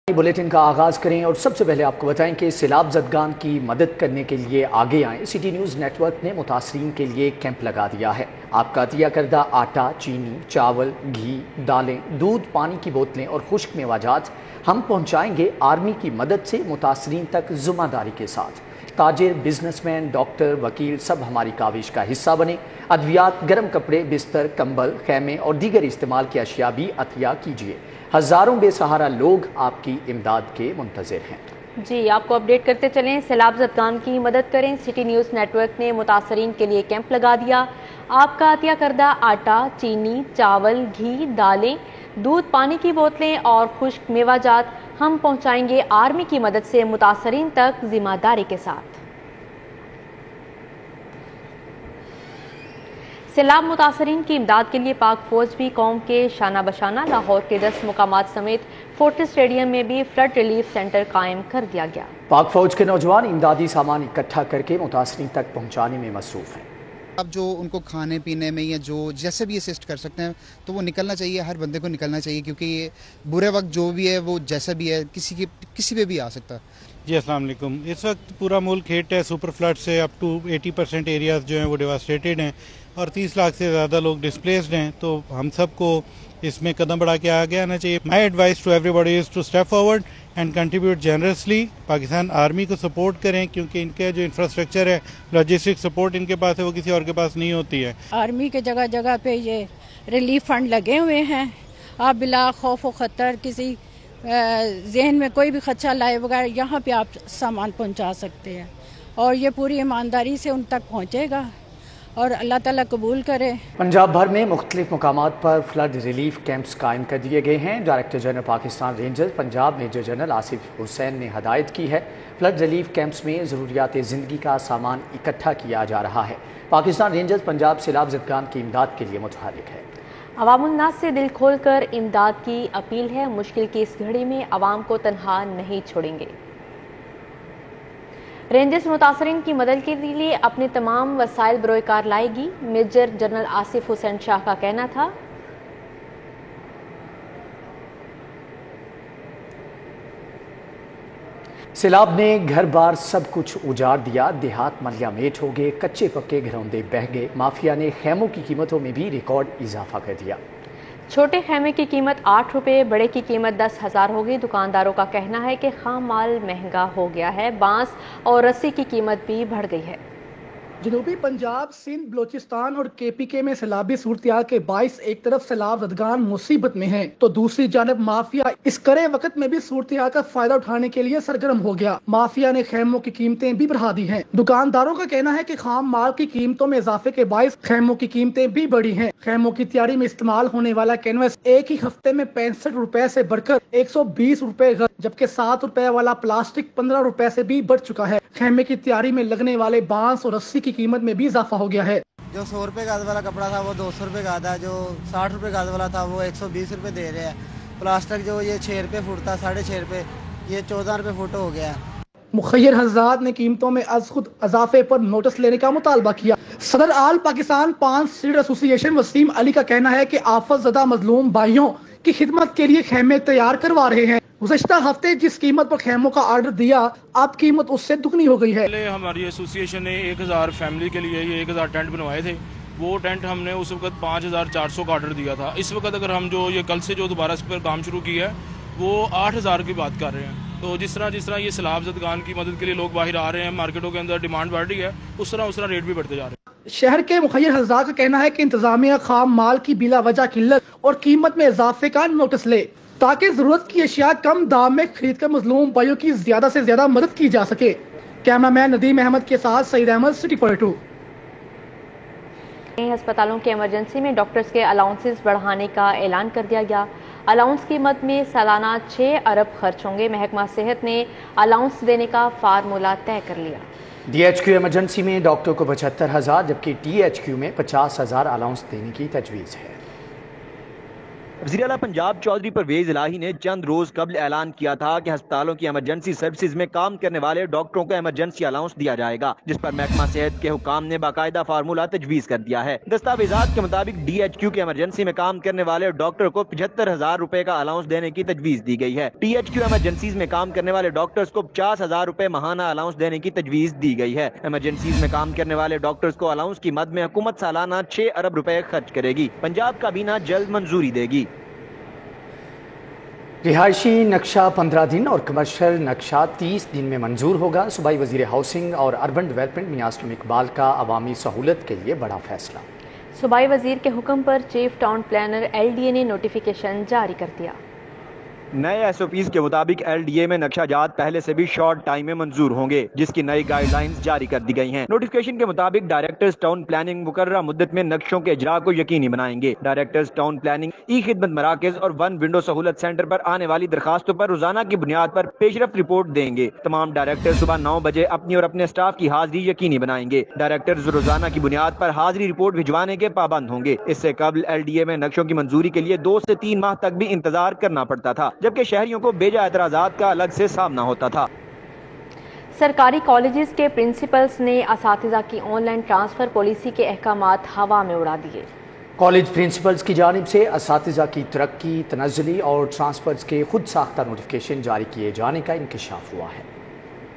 Bulletin का आगाज करें और सबसे पहले आपको बताएं कि सैलाब ज़दगान की मदद करने के लिए आगे आएं। सिटी न्यूज़ नेटवर्क ने मुतासरीन के लिए कैंप लगा दिया है। आपका अतिया करदा आटा, चीनी, चावल, घी, दालें, दूध, पानी की बोतलें और खुश्क मेवाजात हम पहुँचाएंगे आर्मी की मदद से मुतासरीन तक ज़िम्मेदारी के साथ। ताजिर, बिजनेसमैन, डॉक्टर, वकील सब हमारी काविश का हिस्सा बने। अद्वियात, गर्म कपड़े, बिस्तर, कंबल, खैमे और दीगर इस्तेमाल की अशिया भी अतिया कीजिए। हज़ारों बेसहारा लोग आपकी इमदाद के मुंतज़िर हैं। जी, आपको अपडेट करते चलें। सैलाब ज़दगान की मदद करें। सिटी न्यूज़ नेटवर्क ने मुतासरीन के लिए कैंप लगा दिया। आपका अतिया करदा आटा, चीनी, चावल, घी, दालें, दूध, पानी की बोतलें और खुश्क मेवाजात हम पहुंचाएंगे आर्मी की मदद से मुतासरीन तक जिम्मेदारी के साथ। सैलाब मुतासरीन की इमदाद के लिए पाक फौज भी कौम के शाना बशाना लाहौर के 10 मुकामात समेत फोर्टिस स्टेडियम में भी फ्लड रिलीफ सेंटर कायम कर दिया गया। पाक फौज के नौजवान इमदादी सामान इकट्ठा करके मुतासरीन तक पहुँचाने में मसरूफ हैं। अब जो उनको खाने पीने में या जो जैसे भी असिस्ट कर सकते हैं तो वो निकलना चाहिए, हर बंदे को निकलना चाहिए, क्योंकि ये बुरे वक्त जो भी है वो जैसा भी है किसी पे भी आ सकता है। जी अस्सलाम वालेकुम। इस वक्त पूरा मुल्क हिट है सुपर फ्लड से। अप टू 80% एरियाज जो हैं वो डिवास्टेटेड हैं और 30 लाख से ज़्यादा लोग डिस्प्लेस्ड हैं। तो हम सबको इसमें कदम बढ़ा के आगे आना चाहिए। My advice to everybody is to step forward and contribute generously. Pakistan army को सपोर्ट करें, क्योंकि इनका जो इंफ्रास्ट्रक्चर है, लॉजिस्टिक सपोर्ट इनके पास है, वो किसी और के पास नहीं होती है। आर्मी के जगह जगह पे ये रिलीफ फंड लगे हुए हैं। आप बिला खौफ व ख़तर, किसी जहन में कोई भी खदशा लाए बगैर यहाँ पे आप सामान पहुँचा सकते हैं और ये पूरी ईमानदारी से उन तक पहुँचेगा और अल्लाह ताला कबूल करे। पंजाब भर में मुख्तलिफ मकामात पर फ्लड रिलीफ कैंप्स कायम कर दिए गए हैं। Director general Pakistan rangers Punjab major general Asif Hussain ने हदायत की है। फ्लड रिलीफ कैंप्स में ज़रूरियात ज़िंदगी का सामान इकट्ठा किया जा रहा है। पाकिस्तान रेंजर्स पंजाब सैलाब ज़दगान की इमदाद के लिए मुतहर्रिक है। अवामुन्नास से दिल खोल कर इमदाद की अपील है। मुश्किल की इस घड़ी में अवाम को तनहा नहीं छोड़ेंगे। रेंजर्स मुतासरीन की मदद के लिए अपने तमाम वसाइल बरोकार लाएगी। मेजर जनरल आसिफ हुसैन शाह का कहना था, सैलाब ने घर बार सब कुछ उजाड़ दिया। देहात मलियामेट हो गए, कच्चे पक्के घरौंदे बह गए। माफिया ने खैमों की कीमतों में भी रिकॉर्ड इजाफा कर दिया। छोटे खैमे की कीमत 8 रुपये, बड़े की कीमत 10,000 होगी। दुकानदारों का कहना है कि खाम माल महंगा हो गया है। बांस और रस्सी की कीमत भी बढ़ गई है। जनूबी पंजाब, सिंध, बलोचिस्तान और KPK में सैलाबी सूरत के बाइस एक तरफ सैलाब ज़दगान मुसीबत में है तो दूसरी जानब माफिया इस करे वक्त में भी सूरत का फायदा उठाने के लिए सरगर्म हो गया। माफिया ने खैमों की कीमतें भी बढ़ा दी हैं। दुकानदारों का कहना है कि खाम माल की कीमतों में इजाफे के बाइस खैमों की कीमतें भी बढ़ी हैं। खैमों की तैयारी में इस्तेमाल होने वाला कैनवस एक ही हफ्ते में 65 रुपए से बढ़कर 120 रुपए गज, जबकि 7 रुपए वाला प्लास्टिक 15 रुपए से भी बढ़ चुका है। खैमे की तैयारी में लगने वाले बांस और रस्सी की कीमत में भी इजाफा हो गया है। जो 100 रुपए गाज वाला कपड़ा था वो 200 रुपए का था, जो 60 रुपए गाज वाला था वो 120 रुपए दे रहे हैं। प्लास्टिक जो ये 6 रुपए फुट था, 6.5 रुपए, ये 14 रुपए फुट हो गया है। मुखैर हज़रात ने कीमतों में अज खुद इजाफे पर नोटिस लेने का मुतालबा किया। सदर आल पाकिस्तान पान सीड एसोसिएशन वसीम अली का कहना है कि आफत ज़दा मजलूम भाइयों की खिदमत के लिए खेमे तैयार करवा रहे हैं। गुज़श्ता हफ्ते जिस कीमत पर खेमों का ऑर्डर दिया, अब कीमत उससे दुगनी हो गई है। हमारी एसोसिएशन ने 1000 फैमिली के लिए ये 1000 टेंट बनवाए थे। वो टेंट हमने उस वक्त 5400 का ऑर्डर दिया था। इस वक्त अगर हम जो ये कल से जो दोबारा इस पर काम शुरू किया है वो 8000 की बात कर रहे हैं। तो जिस तरह ये सैलाब ज़दगान की मदद के लिए लोग बाहर आ रहे हैं, मार्केटों के अंदर डिमांड बढ़ रही है, उस तरह रेट भी बढ़ते जा रहे हैं। शहर के मुखैर हज़रात का कहना है कि इंतजामिया खाम माल की बिला वजह किल्लत और कीमत में इजाफे का नोटिस ले, ताकि जरूरत की अशिया कम दाम में खरीद कर मजलूम भाइयों की ज्यादा से ज्यादा मदद की जा सके। कैमरामैन नदीम अहमद के साथ सईद अहमद, सिटी 42। अस्पतालों के इमरजेंसी में डॉक्टर्स के अलाउंसेस बढ़ाने का ऐलान कर दिया गया। अलाउंस की मद में सालाना 6 अरब खर्च होंगे। महकमा सेहत ने अलाउंस देने का फार्मूला तय कर लिया। DHQ इमरजेंसी में डॉक्टर को 75,000 जबकि THQ में 50,000 अलाउंस देने की तजवीज़ है। وزیر اعلیٰ پنجاب چودھری پرویز الہی نے چند روز قبل اعلان کیا تھا کہ ہسپتالوں کی ایمرجنسی سروسز میں کام کرنے والے ڈاکٹروں کو ایمرجنسی الاؤنس دیا جائے گا، جس پر محکمہ صحت کے حکام نے باقاعدہ فارمولہ تجویز کر دیا ہے۔ دستاویزات کے مطابق ڈی ایچ کیو کے ایمرجنسی میں کام کرنے والے ڈاکٹر کو 75,000 روپے کا الاؤنس دینے کی تجویز دی گئی ہے۔ ڈی ایچ کیو ایمرجنسیز میں کام کرنے والے ڈاکٹرز کو 50,000 روپے ماہانہ الاؤنس دینے کی تجویز دی گئی ہے۔ ایمرجنسیز میں کام کرنے والے ڈاکٹرز کو الاؤنس کی مد میں حکومت سالانہ 6 ارب روپے خرچ کرے گی۔ پنجاب کابینہ جلد منظوری دے گی۔ رہائشی نقشہ 15 دن اور کمرشل نقشہ 30 دن میں منظور ہوگا۔ صوبائی وزیر ہاؤسنگ اور اربن ڈیولپمنٹ میاں اسلم اقبال کا عوامی سہولت کے لیے بڑا فیصلہ۔ صوبائی وزیر کے حکم پر چیف ٹاؤن پلانر LDA نے نوٹیفیکیشن جاری کر دیا۔ نئے SOPs کے مطابق LDA میں نقشہ جات پہلے سے بھی شارٹ ٹائم میں منظور ہوں گے، جس کی نئی گائیڈ لائنز جاری کر دی گئی ہیں۔ نوٹیفیکیشن کے مطابق ڈائریکٹرز ٹاؤن پلاننگ مقررہ مدت میں نقشوں کے اجرا کو یقینی بنائیں گے۔ ڈائریکٹرز ٹاؤن پلاننگ ای خدمت مراکز اور 1 ونڈو سہولت سینٹر پر آنے والی درخواستوں پر روزانہ کی بنیاد پر پیش رفت رپورٹ دیں گے۔ تمام ڈائریکٹرز صبح 9 بجے اپنی اور اپنے اسٹاف کی حاضری یقینی بنائیں گے۔ ڈائریکٹرز روزانہ کی بنیاد پر حاضری رپورٹ بھجوانے کے پابند ہوں گے۔ اس سے قبل LDA میں نقشوں کی منظوری کے لیے 2 سے 3 ماہ تک بھی انتظار کرنا پڑتا تھا، جبکہ شہریوں کو بیجا اعتراضات کا الگ سے سامنا ہوتا تھا۔ سرکاری کالجز کے پرنسپلز نے اساتذہ کی آن لائن ٹرانسفر پالیسی کے احکامات ہوا میں اڑا دیے۔ کالج پرنسپلز کی جانب سے اساتذہ کی ترقی، تنزلی اور ٹرانسفرز کے خود ساختہ نوٹیفیکیشن جاری کیے جانے کا انکشاف ہوا ہے۔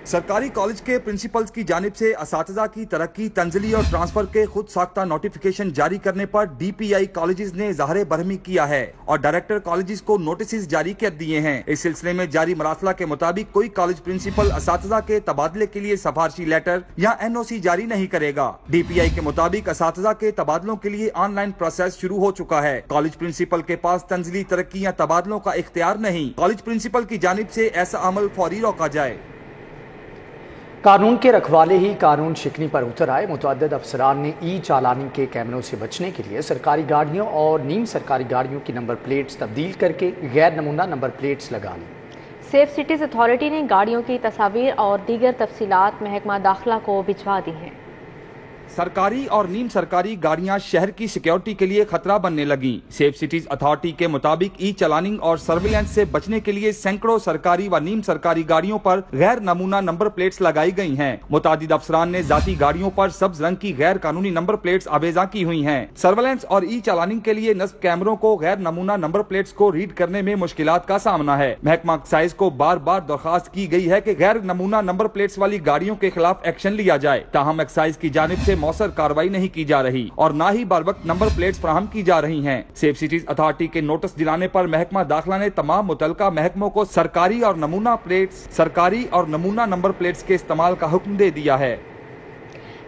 سرکاری کالج کے پرنسپلز کی جانب سے اساتذہ کی ترقی، تنزلی اور ٹرانسفر کے خود ساختہ نوٹیفیکیشن جاری کرنے پر DPI کالجز نے اظہار برہمی کیا ہے اور ڈائریکٹر کالجز کو نوٹسز جاری کر دیے ہیں۔ اس سلسلے میں جاری مراسلہ کے مطابق کوئی کالج پرنسپل اساتذہ کے تبادلے کے لیے سفارشی لیٹر یا NOC جاری نہیں کرے گا۔ DPI کے مطابق اساتذہ کے تبادلوں کے لیے آن لائن پروسیس شروع ہو چکا ہے۔ کالج پرنسپل کے پاس تنزلی، ترقی یا تبادلوں کا اختیار نہیں۔ کالج پرنسپل کی جانب سے ایسا عمل فوری روکا جائے۔ قانون کے رکھوالے ہی قانون شکنی پر اتر آئے۔ متعدد افسران نے چالانی کے کیمروں سے بچنے کے لیے سرکاری گاڑیوں اور نیم سرکاری گاڑیوں کی نمبر پلیٹس تبدیل کر کے غیر نمونہ نمبر پلیٹس لگا لی۔ سیف سٹیز اتھارٹی نے گاڑیوں کی تصاویر اور دیگر تفصیلات محکمہ داخلہ کو بھجوا دی ہیں۔ سرکاری اور نیم سرکاری گاڑیاں شہر کی سیکیورٹی کے لیے خطرہ بننے لگیں۔ سیف سٹیز اتھارٹی کے مطابق چالاننگ اور سرویلنس سے بچنے کے لیے سینکڑوں سرکاری و نیم سرکاری گاڑیوں پر غیر نمونہ نمبر پلیٹس لگائی گئی ہیں۔ متعدد افسران نے ذاتی گاڑیوں پر سبز رنگ کی غیر قانونی نمبر پلیٹس آویزاں کی ہوئی ہیں۔ سرویلنس اور چالاننگ کے لیے نصب کیمروں کو غیر نمونہ نمبر پلیٹس کو ریڈ کرنے میں مشکلات کا سامنا ہے۔ محکمہ ایکسائز کو بار بار درخواست کی گئی ہے کہ غیر نمونہ نمبر پلیٹس والی گاڑیوں کے خلاف ایکشن لیا جائے، تاہم ایکسائز کی جانب سے مؤثر کارروائی نہیں کی جا رہی اور نہ ہی بر وقت نمبر پلیٹس فراہم کی جا رہی ہیں۔ سیف سٹیز اتھارٹی کے نوٹس دلانے پر محکمہ داخلہ نے تمام متعلقہ محکموں کو سرکاری اور نمونہ نمبر پلیٹس کے استعمال کا حکم دے دیا ہے۔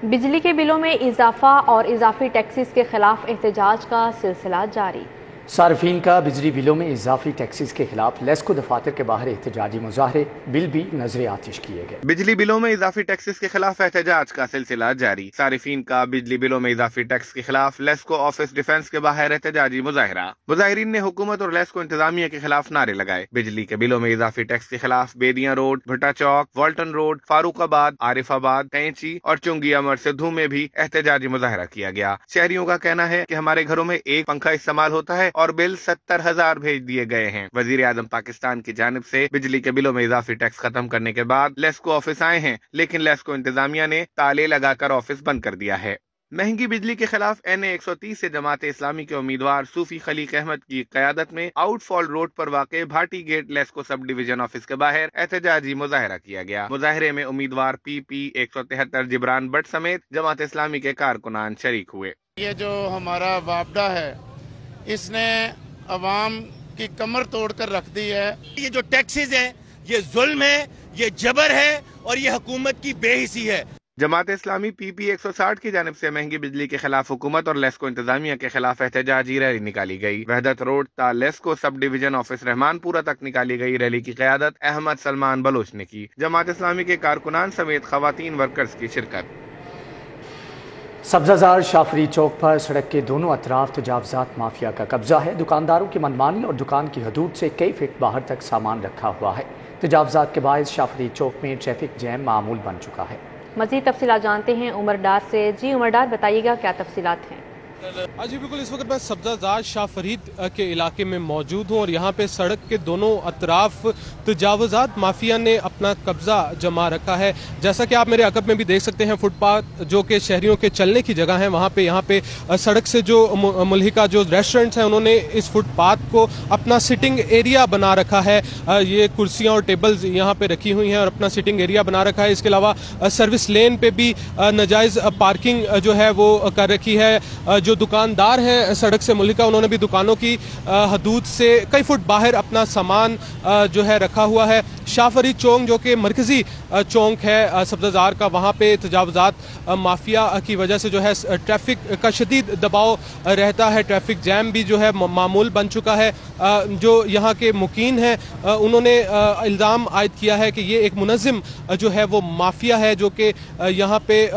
بجلی کے بلوں میں اضافہ اور اضافی ٹیکسز کے خلاف احتجاج کا سلسلہ جاری۔ صارفین کا بجلی بلوں میں اضافی ٹیکسز کے خلاف لیسکو دفاتر کے باہر احتجاجی مظاہرے، بل بھی نظر آتش کیے گئے۔ بجلی بلوں میں اضافی ٹیکسز کے خلاف احتجاج کا سلسلہ جاری۔ صارفین کا بجلی بلوں میں اضافی ٹیکس کے خلاف لیسکو آفس ڈیفنس کے باہر احتجاجی مظاہرہ۔ مظاہرین نے حکومت اور لیسکو انتظامیہ کے خلاف نعرے لگائے۔ بجلی کے بلوں میں اضافی ٹیکس کے خلاف بیدیاں روڈ، بھٹا چوک، والٹن روڈ، فاروق آباد، عارف آباد، کینچی اور چنگی امر سدھو میں بھی احتجاجی مظاہرہ کیا گیا۔ شہریوں کا کہنا ہے کہ ہمارے گھروں میں ایک پنکھا استعمال ہوتا ہے اور بل 70,000 بھیج دیے گئے ہیں۔ وزیر اعظم پاکستان کی جانب سے بجلی کے بلوں میں اضافی ٹیکس ختم کرنے کے بعد لیسکو آفس آئے ہیں، لیکن لیسکو انتظامیہ نے تالے لگا کر آفس بند کر دیا ہے۔ مہنگی بجلی کے خلاف NA 130 سے جماعت اسلامی کے امیدوار صوفی خلیق احمد کی قیادت میں آؤٹ فال روڈ پر واقع Bhati gate LESCO sub division office کے باہر احتجاجی مظاہرہ کیا گیا۔ مظاہرے میں امیدوار PP 173 جبران بٹ سمیت جماعت اسلامی کے کارکنان شریک ہوئے۔ یہ جو ہمارا وابڈا ہے، اس نے عوام کی کمر توڑ کر رکھ دی ہے۔ یہ جو ٹیکسز ہیں، یہ ظلم ہے، یہ جبر ہے اور یہ حکومت کی بے حسی ہے۔ جماعت اسلامی PP 160 کی جانب سے مہنگی بجلی کے خلاف حکومت اور لیسکو انتظامیہ کے خلاف احتجاجی ریلی نکالی گئی۔ وحدت روڈ تا لیسکو سب ڈویژن آفس رحمان پورہ تک نکالی گئی ریلی کی قیادت احمد سلمان بلوچ نے کی۔ جماعت اسلامی کے کارکنان سمیت خواتین ورکرز کی شرکت۔ سبزہ زار شافری چوک پر سڑک کے دونوں اطراف تجاوزات مافیا کا قبضہ ہے۔ دکانداروں کی منمانی اور دکان کی حدود سے کئی فٹ باہر تک سامان رکھا ہوا ہے۔ تجاوزات کے باعث شافری چوک میں ٹریفک جیم معمول بن چکا ہے۔ مزید تفصیلات جانتے ہیں عمر ڈار سے۔ جی عمر ڈار، بتائیے گا کیا تفصیلات ہیں؟ जी बिल्कुल, इस वक्त मैं सब्जाजार शाह फरीद के इलाके में मौजूद हूँ और यहाँ पे सड़क के दोनों अतराफ तजावुजात माफिया ने अपना कब्जा जमा रखा है। जैसा कि आप मेरे अकब में भी देख सकते हैं, फुटपाथ जो कि शहरियों के चलने की जगह है, वहाँ पे यहाँ पे सड़क से जो मुल्हिका जो रेस्टोरेंट्स हैं उन्होंने इस फुटपाथ को अपना सिटिंग एरिया बना रखा है। ये कुर्सियाँ और टेबल्स यहाँ पे रखी हुई हैं और अपना सिटिंग एरिया बना रखा है। इसके अलावा सर्विस लेन पे भी नाजायज़ पार्किंग जो है वो कर रखी है। जो दुकानदार हैं सड़क से मुल्हिका, उन्होंने भी दुकानों की हदूद से कई फुट बाहर अपना सामान जो है रखा हुआ है। शाह फरीद चौक जो कि मरकजी चौक है सब्जाजार का, वहाँ पे तजावुजात माफिया की वजह से जो है ट्रैफिक का शदीद दबाव रहता है। ट्रैफिक जैम भी जो है मामूल बन चुका है। जो यहाँ के मुकीन हैं उन्होंने इल्ज़ाम आयद किया है कि ये एक मुनज़्ज़म जो है वो माफिया है, जो कि यहाँ पे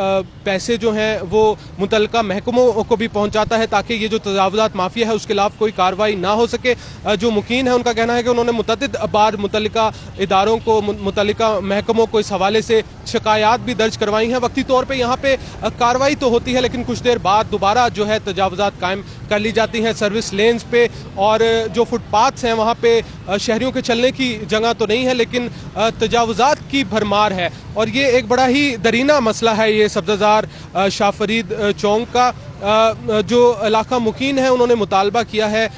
पैसे जो हैं वो मुतल्लिका महकमों को भी पहुँचाता है ताकि ये जो तजावुजात माफिया है उसके खिलाफ कोई कार्रवाई ना हो सके। जो मुकीन है उनका कहना है कि उन्होंने मुतअद्दिद बार मुतल्लिका इदारों को, मुतल्लिका महकमों को इस हवाले से शिकायत भी दर्ज करवाई हैं। वक्ती तौर पे यहाँ पे कार्रवाई तो होती है लेकिन कुछ देर बाद दोबारा जो है तजावुजात कायम कर ली जाती हैं सर्विस लेन्स पे, और जो फुटपाथ्स हैं वहाँ पे शहरियों के चलने की जगह तो नहीं है लेकिन तजावुजात की भरमार है। और ये एक बड़ा ही दरीना मसला है ये सब्जाजार शाह फरीद चौक का। जो इलाका मुकीन है उन्होंने मुतालबा किया है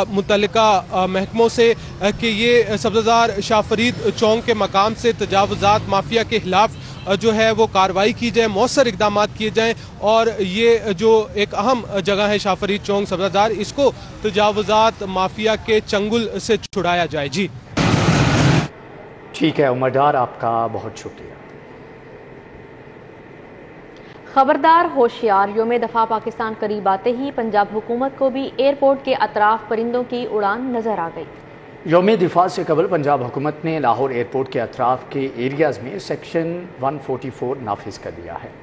मुतल्लिका महकमों से कि ये सब्जाजार शाह फरीद चौक के मकाम से तजावुजात माफिया के खिलाफ जो है वो कार्रवाई की जाए, मौसर इकदाम किए जाएं और ये जो एक अहम जगह है शाह फरीद चौक सब्जाजार, इसको तजावुजात माफिया के चंगुल से छुड़ाया जाए। जी ठीक है उमर डार, आपका बहुत शुक्रिया। खबरदार होशियार, यौम दफा पाकिस्तान करीब आते ही पंजाब हुकूमत को भी एयरपोर्ट के अतराफ परिंदों की उड़ान नजर आ गई। यौम दिफा से कबल पंजाब हुकूमत ने लाहौर एयरपोर्ट के अतराफ के एरियाज़ में सेक्शन 144 नाफिज कर दिया है।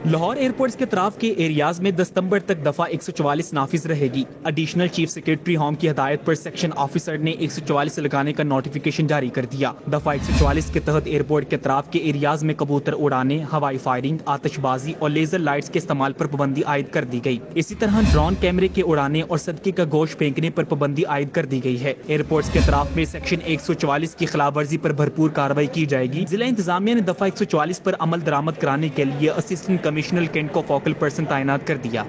लाहौर एयरपोर्ट्स के अतराफ के एरियाज में 10 सितंबर तक दफा 144 नाफिज रहेगी। एडिशनल चीफ सेक्रेटरी होम की हदायत पर सेक्शन ऑफिसर ने 144 लगाने का नोटिफिकेशन जारी कर दिया। दफा 144 के तहत एयरपोर्ट के अतराफ के एरियाज में कबूतर उड़ाने, हवाई फायरिंग, आतिशबाजी और लेजर लाइट्स के इस्तेमाल पर पाबंदी आयद कर दी गई। इसी तरह ड्रोन कैमरे के उड़ाने और सदके का गोश्त फेंकने पर पाबंदी आयद कर दी गई है। एयरपोर्ट्स के अतराफ में सेक्शन 144 की खिलाफ वर्जी पर भरपूर कार्रवाई की जाएगी। जिला इंतजामिया ने दफा 144 पर अमल दरामद कराने के लिए असिस्टेंट कमिश्नर कैंट को फोकल पर्सन तैनात कर दिया।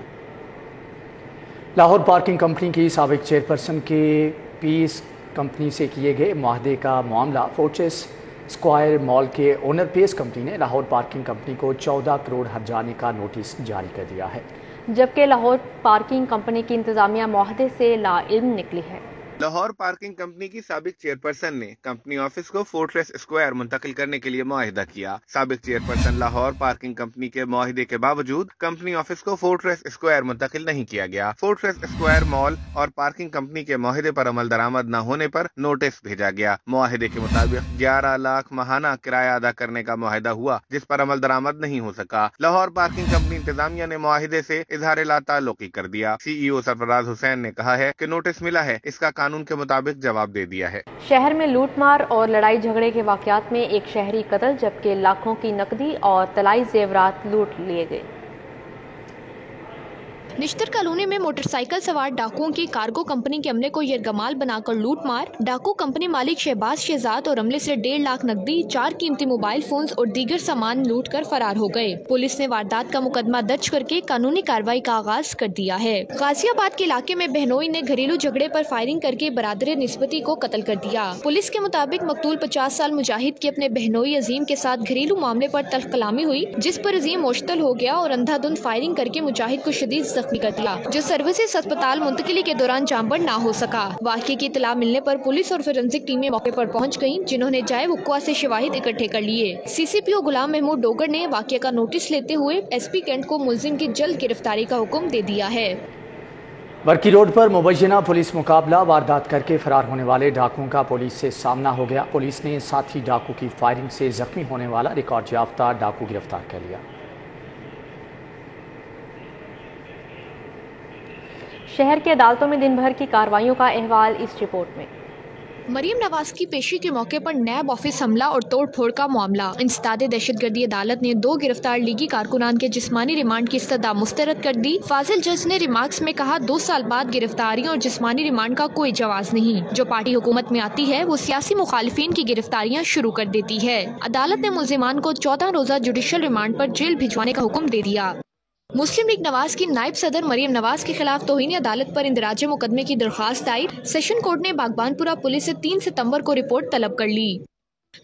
लाहौर पार्किंग कंपनी की साबिक चेयरपर्सन के पीस कंपनी से किए गए मुआहदे का मामला फोर्ट्रेस स्क्वायर मॉल के ओनर पेस कंपनी ने लाहौर पार्किंग कंपनी को 14 करोड़ हर्जाने का नोटिस जारी कर दिया है, जबकि लाहौर पार्किंग कंपनी की इंतजामिया मुआहदे से लाइल्म निकली है। लाहौर पार्किंग कंपनी की साबिक चेयरपर्सन ने कंपनी ऑफिस को फोर्ट्रेस स्क्वायर मुंतकिल करने के लिए मुआहिदा किया। साबिक चेयरपर्सन लाहौर पार्किंग कंपनी के मुआहिदे के बावजूद कंपनी ऑफिस को फोर्ट्रेस स्क्वायर मुंतकिल नहीं किया गया। फोर्ट्रेस स्क्वायर मॉल और पार्किंग कंपनी के मुआहिदे पर अमल दरामद न होने पर नोटिस भेजा गया। मुआहिदे के मुताबिक 11 लाख माहाना किराया अदा करने का मुआहिदा हुआ, जिस पर अमल दरामद नहीं हो सका। लाहौर पार्किंग कंपनी इंतजामिया ने मुआहिदे से इजहार लाताल्लुकी कर दिया। CEO सरफराज हुसैन ने कहा है कि नोटिस मिला है, इसका कानून के मुताबिक जवाब दे दिया है। शहर में लूटमार और लड़ाई झगड़े के वाकयात में एक शहरी कत्ल, जबकि लाखों की नकदी और तलाई जेवरात लूट लिए गए। निश्तर कॉलोनी में मोटरसाइकिल सवार डाकुओं की कार्गो कंपनी के अमले को यरगमाल बनाकर लूट मार। डाकू कंपनी मालिक शहबाज शहजाद और अमले से 1.5 लाख नकदी, 4 कीमती मोबाइल फोन्स और दीगर सामान लूट कर फरार हो गए। पुलिस ने वारदात का मुकदमा दर्ज करके कानूनी कार्रवाई का आगाज कर दिया है। गाजियाबाद के इलाके में बहनोई ने घरेलू झगड़े पर फायरिंग करके बरादर निस्बती को कत्ल कर दिया। पुलिस के मुताबिक मकतूल 50 साल मुजाहिद की अपने बहनोई अजीम के साथ घरेलू मामले पर तल्ख कलामी हुई, जिस पर अजीम मुश्तल हो गया और अंधाधुंध फायरिंग करके मुजाहिद को शदीद जख्मी कर दिया, जो सर्विसेज अस्पताल मुंतकिली के दौरान जामबंद ना हो सका। वाक़े की इत्तला मिलने पर पुलिस और फोरेंसिक टीमें मौके पर पहुंच गईं, जिन्होंने जाए वक़्वा से शवाहिद इकट्ठे कर लिए। CCPO गुलाम महमूद डोगर ने वाक़े का नोटिस लेते हुए SP कैंट को मुलजिम की जल्द गिरफ्तारी का हुक्म दे दिया है। वर्की रोड पर मुबैना पुलिस मुकाबला, वारदात करके फरार होने वाले डाकुओं का पुलिस से सामना हो गया। पुलिस ने साथी डाकू की फायरिंग से जख्मी होने वाला रिकॉर्ड याफ्ता डाकू गिरफ्तार कर लिया। शहर की अदालतों में दिन भर की कार्रवाइयों का अहवाल इस रिपोर्ट में। मरियम नवाज की पेशी के मौके पर नैब ऑफिस हमला और तोड़ फोड़ का मामला। इंसदाद दहशतगर्दी अदालत ने 2 गिरफ्तार लीगी कारकुनान के जिस्मानी रिमांड की इस्तदा मुस्तरद कर दी। फाजिल जज ने रिमार्क्स में कहा 2 साल बाद गिरफ्तारियों और जिस्मानी रिमांड का कोई जवाज नहीं। जो पार्टी हुकूमत में आती है वो सियासी मुखालिफिन की गिरफ्तारियां शुरू कर देती है। अदालत ने मुल्जिमान को 14 रोजा जुडिशल रिमांड पर जेल भिजवाने का हुक्म दे दिया। मुस्लिम लीग नवाज की नायब सदर मरियम नवाज के खिलाफ तौहीन अदालत पर इंदराज मुकदमे की दरखास्त दायर। सेशन कोर्ट ने बागबानपुरा पुलिस से 3 सितंबर को रिपोर्ट तलब कर ली।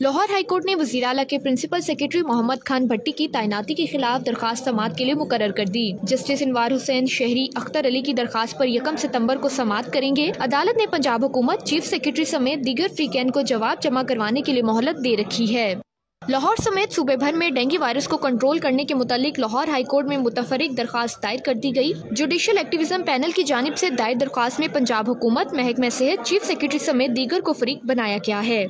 लाहौर हाई कोर्ट ने वज़ीर आला के प्रिंसिपल सेक्रेटरी मोहम्मद खान भट्टी की तैनाती के खिलाफ दरखास्त समाअत के लिए मुकर्रर कर दी। जस्टिस इनवार हुसैन शहरी अख्तर अली की दरखास्त पर 1 सितंबर को समाअत करेंगे। अदालत ने पंजाब हुकूमत, चीफ सेक्रेटरी समेत दीगर फ्रीकैन को जवाब जमा करवाने के लिए मोहलत दे रखी है। लाहौर समेत सूबे भर में डेंगू वायरस को कंट्रोल करने के मुतालिक लाहौर हाई कोर्ट में मुतफरिक दरखास्त दायर कर दी गई। जुडिशल एक्टिविज्म पैनल की जानिब से दायर दरखास्त में पंजाब हुकूमत, महकमा सेहत, चीफ सेक्रेटरी समेत दीगर को फरीक बनाया गया है।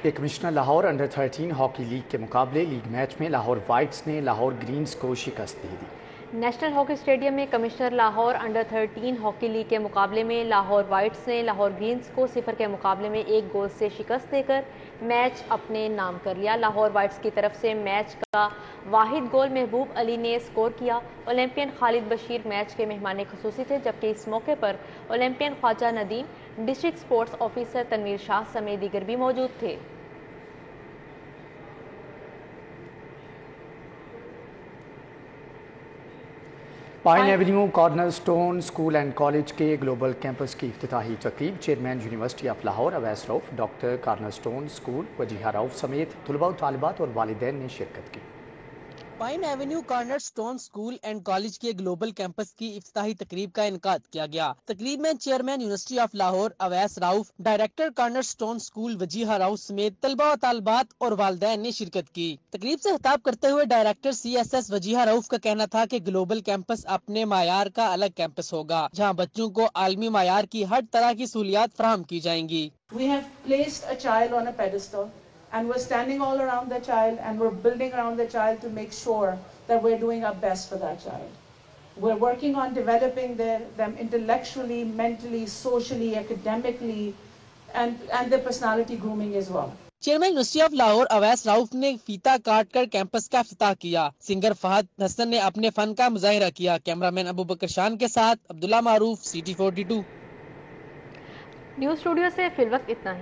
Commissioner Lahore under 13 hockey league के मुकाबले लीग मैच में लाहौर वाइट्स ने लाहौर ग्रीन्स को शिकस्त दे दी। नेशनल हॉकी स्टेडियम में commissioner Lahore under 13 hockey league के मुकाबले में लाहौर वाइट्स ने लाहौर ग्रीन्स को 0 के मुकाबले में 1 गोल से शिकस्त देकर मैच अपने नाम कर लिया। लाहौर वाइट्स की तरफ से मैच का वाहिद गोल महबूब अली ने स्कोर किया। ओलंपियन खालिद बशीर मैच के मेहमान खुसूसी थे, जबकि इस मौके पर Olympian Khawaja Nadeem, district sports officer Tanveer Shah समेत दीगर भी मौजूद थे। Pine Avenue Cornerstone School and College के ग्लोबल कैंपस की इफ्तिताही तकरीब chairman University of Lahore Awais Rauf, doctor Cornerstone School Wajiha Rauf समेत तलबा व तालिबात और वालिदैन ने शिरकत की। Pine Avenue Cornerstone School and College के ग्लोबल कैंपस की इफ्तिताही तकरीब का इनकाद किया गया। तकरीब में chairman University of Lahore Awais Rauf, director corner stone School Wajiha Rauf समेत तलबा व तालिबात और वालिदैन ने शिरकत की। तकरीब से खिताब करते हुए डायरेक्टर CSS वजीहा रऊफ का कहना था कि ग्लोबल कैंपस अपने मायार का अलग कैंपस होगा, जहाँ बच्चों को आलमी मायार की हर तरह की सहूलियात फराहम की जाएंगी। We have placed a child on a pedestal and we're standing all around the child and we're building around the child to make sure that we're doing our best for that child. We're working on developing them intellectually, mentally, socially, academically and their personality grooming as well. Chairman University of Lahore Awais Rauf ने फीता काट कर campus का इफ्तिताह किया। Singer Fahad Hasan ने अपने fun का मुजाहिरा किया। कैमरामैन अबू बकर शान के साथ अब्दुल्ला मारूफ, CT42। न्यूज़ स्टूडियो से फिलवक्त इतना ही।